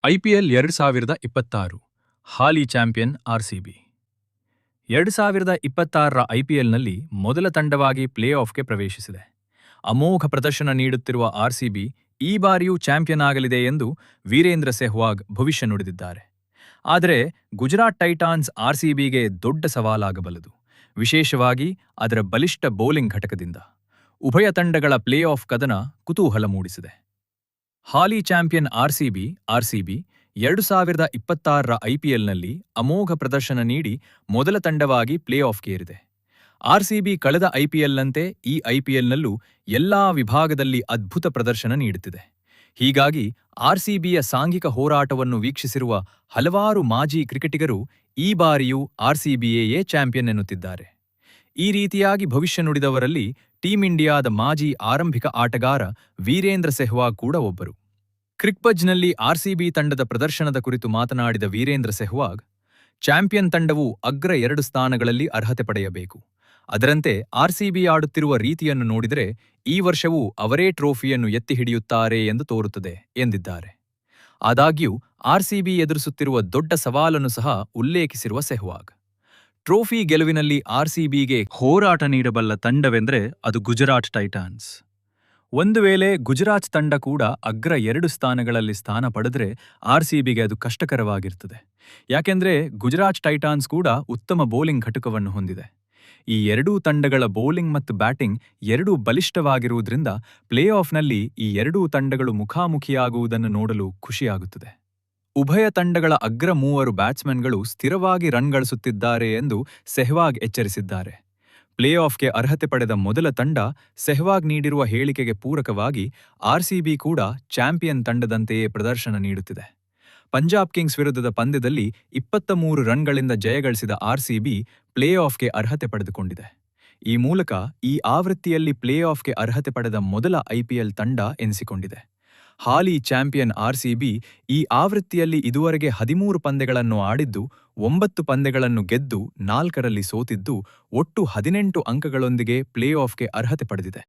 IPL 2026 ಹಾಲಿ champion RCB 2026ರ ಐಪಿಎಲ್ನಲ್ಲಿ ಮೊದಲ ತಂಡವಾಗಿ play ಆಫ್ಗೆ ಪ್ರವೇಶಿಸಿದೆ. ಅಮೋಘ ಪ್ರದರ್ಶನ ನೀಡುತ್ತಿರುವ ಆರ್ಸಿಬಿ ಈ ಬಾರಿಯೂ ಚಾಂಪಿಯನ್ ಆಗಲಿದೆ ಎಂದು ವೀರೇಂದ್ರ ಸೆಹ್ವಾಗ್ ಭವಿಷ್ಯ ನುಡಿದಿದ್ದಾರೆ. ಆದರೆ ಗುಜರಾತ್ ಟೈಟಾನ್ಸ್ ಆರ್ಸಿಬಿಗೆ ದೊಡ್ಡ ಸವಾಲಾಗಬಲ್ಲದು, ವಿಶೇಷವಾಗಿ ಅದರ ಬಲಿಷ್ಠ ಬೌಲಿಂಗ್ ಘಟಕದಿಂದ. ಉಭಯ ತಂಡಗಳ ಪ್ಲೇ ಆಫ್ ಕದನ ಕುತೂಹಲ ಮೂಡಿಸಿದೆ. ಹಾಲಿ ಚಾಂಪಿಯನ್ ಆರ್ಸಿಬಿ 2026ರ ಐಪಿಎಲ್ನಲ್ಲಿ ಅಮೋಘ ಪ್ರದರ್ಶನ ನೀಡಿ ಮೊದಲ ತಂಡವಾಗಿ ಪ್ಲೇ ಆಫ್ಗೇರಿದೆ. ಆರ್ಸಿಬಿ ಕಳೆದ ಐಪಿಎಲ್ನಂತೆ ಈ ಐಪಿಎಲ್ನಲ್ಲೂ ಎಲ್ಲಾ ವಿಭಾಗದಲ್ಲಿ ಅದ್ಭುತ ಪ್ರದರ್ಶನ ನೀಡುತ್ತಿದೆ. ಹೀಗಾಗಿ ಆರ್ಸಿಬಿಯ ಸಾಂಘಿಕ ಹೋರಾಟವನ್ನು ವೀಕ್ಷಿಸಿರುವ ಹಲವಾರು ಮಾಜಿ ಕ್ರಿಕೆಟಿಗರು ಈ ಬಾರಿಯೂ ಆರ್ಸಿಬಿಯೇ ಚಾಂಪಿಯನ್ ಎನ್ನುತ್ತಿದ್ದಾರೆ. ಈ ರೀತಿಯಾಗಿ ಭವಿಷ್ಯ ನುಡಿದವರಲ್ಲಿ ಟೀಂ ಇಂಡಿಯಾದ ಮಾಜಿ ಆರಂಭಿಕ ಆಟಗಾರ ವೀರೇಂದ್ರ ಸೆಹ್ವಾಗ್ ಕೂಡ ಒಬ್ಬರು. ಕ್ರಿಕ್ಬಜ್ನಲ್ಲಿ ಆರ್ಸಿಬಿ ತಂಡದ ಪ್ರದರ್ಶನದ ಕುರಿತು ಮಾತನಾಡಿದ ವೀರೇಂದ್ರ ಸೆಹ್ವಾಗ್, ಚಾಂಪಿಯನ್ ತಂಡವು ಅಗ್ರ 2 ಸ್ಥಾನಗಳಲ್ಲಿ ಅರ್ಹತೆ ಪಡೆಯಬೇಕು. ಅದರಂತೆ ಆರ್ಸಿಬಿ ಆಡುತ್ತಿರುವ ರೀತಿಯನ್ನು ನೋಡಿದರೆ ಈ ವರ್ಷವೂ ಅವರೇ ಟ್ರೋಫಿಯನ್ನು ಎತ್ತಿ ಹಿಡಿಯುತ್ತಾರೆ ಎಂದು ತೋರುತ್ತದೆ ಎಂದಿದ್ದಾರೆ. ಆದಾಗ್ಯೂ ಆರ್ಸಿಬಿ ಎದುರಿಸುತ್ತಿರುವ ದೊಡ್ಡ ಸವಾಲನ್ನು ಸಹ ಉಲ್ಲೇಖಿಸಿರುವ ಸೆಹ್ವಾಗ್, ಟ್ರೋಫಿ ಗೆಲುವಿನಲ್ಲಿ ಆರ್ಸಿಬಿಗೆ ಹೋರಾಟ ನೀಡಬಲ್ಲ ತಂಡವೆಂದರೆ ಅದು ಗುಜರಾತ್ ಟೈಟಾನ್ಸ್. ಒಂದು ವೇಳೆ ಗುಜರಾತ್ ತಂಡ ಕೂಡ ಅಗ್ರ 2 ಸ್ಥಾನಗಳಲ್ಲಿ ಸ್ಥಾನ ಪಡೆದರೆ ಆರ್ಸಿಬಿಗೆ ಅದು ಕಷ್ಟಕರವಾಗಿರ್ತದೆ. ಯಾಕೆಂದ್ರೆ ಗುಜರಾತ್ ಟೈಟಾನ್ಸ್ ಕೂಡ ಉತ್ತಮ ಬೌಲಿಂಗ್ ಘಟಕವನ್ನು ಹೊಂದಿದೆ. ಈ ಎರಡೂ ತಂಡಗಳ ಬೌಲಿಂಗ್ ಮತ್ತು ಬ್ಯಾಟಿಂಗ್ ಎರಡೂ ಬಲಿಷ್ಠವಾಗಿರುವುದರಿಂದ ಪ್ಲೇ ಆಫ್ನಲ್ಲಿ ಈ ಎರಡೂ ತಂಡಗಳು ಮುಖಾಮುಖಿಯಾಗುವುದನ್ನು ನೋಡಲು ಖುಷಿಯಾಗುತ್ತದೆ. ಉಭಯ ತಂಡಗಳ ಅಗ್ರ 3 ಬ್ಯಾಟ್ಸ್ಮನ್ಗಳು ಸ್ಥಿರವಾಗಿ ರನ್ ಗಳಿಸುತ್ತಿದ್ದಾರೆ ಎಂದು ಸೆಹ್ವಾಗ್ ಎಚ್ಚರಿಸಿದ್ದಾರೆ. ಪ್ಲೇ ಆಫ್ಗೆ ಅರ್ಹತೆ ಪಡೆದ ಮೊದಲ ತಂಡ. ಸೆಹ್ವಾಗ್ ನೀಡಿರುವ ಹೇಳಿಕೆಗೆ ಪೂರಕವಾಗಿ ಆರ್ಸಿಬಿ ಕೂಡ ಚಾಂಪಿಯನ್ ತಂಡದಂತೆಯೇ ಪ್ರದರ್ಶನ ನೀಡುತ್ತಿದೆ. ಪಂಜಾಬ್ ಕಿಂಗ್ಸ್ ವಿರುದ್ಧದ ಪಂದ್ಯದಲ್ಲಿ 23 ರನ್ಗಳಿಂದ ಜಯಗಳಿಸಿದ ಆರ್ಸಿಬಿ ಪ್ಲೇ ಆಫ್ಗೆ ಅರ್ಹತೆ ಪಡೆದುಕೊಂಡಿದೆ. ಈ ಮೂಲಕ ಈ ಆವೃತ್ತಿಯಲ್ಲಿ ಪ್ಲೇ ಆಫ್ಗೆ ಅರ್ಹತೆ ಪಡೆದ ಮೊದಲ ಐಪಿಎಲ್ ತಂಡ ಎನಿಸಿಕೊಂಡಿದೆ. ಹಾಲಿ ಚಾಂಪಿಯನ್ ಆರ್ಸಿಬಿ ಈ ಆವೃತ್ತಿಯಲ್ಲಿ ಇದುವರೆಗೆ 13 ಪಂದ್ಯಗಳನ್ನು ಆಡಿದ್ದು 9 ಪಂದ್ಯಗಳನ್ನು ಗೆದ್ದು 4ರಲ್ಲಿ ಸೋತಿದ್ದು ಒಟ್ಟು 18 ಅಂಕಗಳೊಂದಿಗೆ ಪ್ಲೇ ಆಫ್ಗೆ ಅರ್ಹತೆ ಪಡೆದಿದೆ.